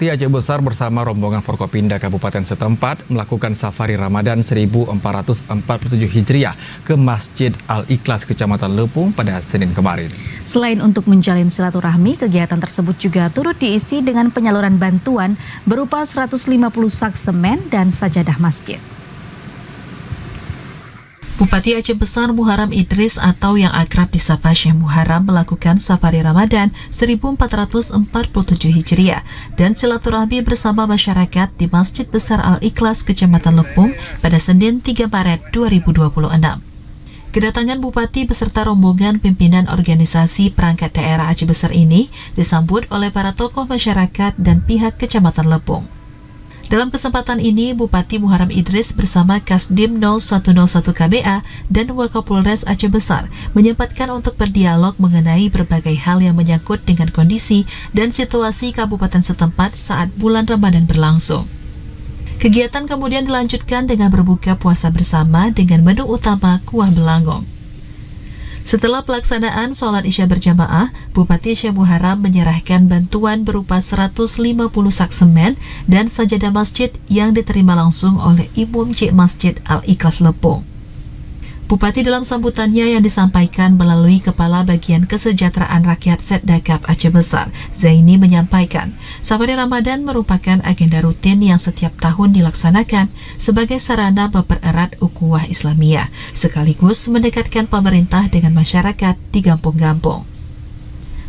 Bupati Aceh Besar bersama rombongan Forkopimda Kabupaten setempat melakukan safari Ramadan 1447 Hijriah ke Masjid Al-Ikhlas Kecamatan Lepung pada Senin kemarin. Selain untuk menjalin silaturahmi, kegiatan tersebut juga turut diisi dengan penyaluran bantuan berupa 150 sak semen dan sajadah masjid. Bupati Aceh Besar Muharram Idris atau yang akrab disapa Syekh Muharram melakukan safari Ramadan 1447 Hijriah dan silaturahmi bersama masyarakat di Masjid Besar Al-Ikhlas Kecamatan Lepung pada Senin 3 Maret 2026. Kedatangan Bupati beserta rombongan pimpinan organisasi perangkat daerah Aceh Besar ini disambut oleh para tokoh masyarakat dan pihak Kecamatan Lepung. Dalam kesempatan ini, Bupati Muharram Idris bersama Kasdim 0101 KBA dan Wakapolres Aceh Besar menyempatkan untuk berdialog mengenai berbagai hal yang menyangkut dengan kondisi dan situasi kabupaten setempat saat bulan Ramadan berlangsung. Kegiatan kemudian dilanjutkan dengan berbuka puasa bersama dengan menu utama kuah belangong. Setelah pelaksanaan sholat isya berjamaah, Bupati Syekh Muharram menyerahkan bantuan berupa 150 sak semen dan sajadah masjid yang diterima langsung oleh Imam Cik Masjid Al-Ikhlas Lepung. Bupati dalam sambutannya yang disampaikan melalui Kepala Bagian Kesejahteraan Rakyat Setdakap Aceh Besar, Zaini menyampaikan, safari Ramadan merupakan agenda rutin yang setiap tahun dilaksanakan sebagai sarana mempererat ukhuwah Islamiyah, sekaligus mendekatkan pemerintah dengan masyarakat di kampung-kampung.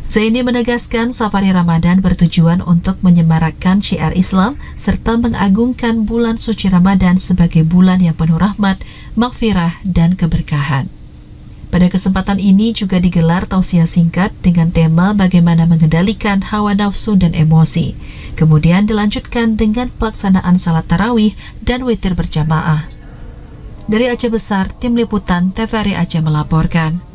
Zaini menegaskan safari Ramadan bertujuan untuk menyemarakkan syiar Islam serta mengagungkan bulan suci Ramadan sebagai bulan yang penuh rahmat, maghfirah, dan keberkahan. Pada kesempatan ini juga digelar tausiah singkat dengan tema bagaimana mengendalikan hawa nafsu dan emosi. Kemudian dilanjutkan dengan pelaksanaan salat tarawih dan witir berjamaah. Dari Aceh Besar, Tim Liputan TVRI Aceh melaporkan.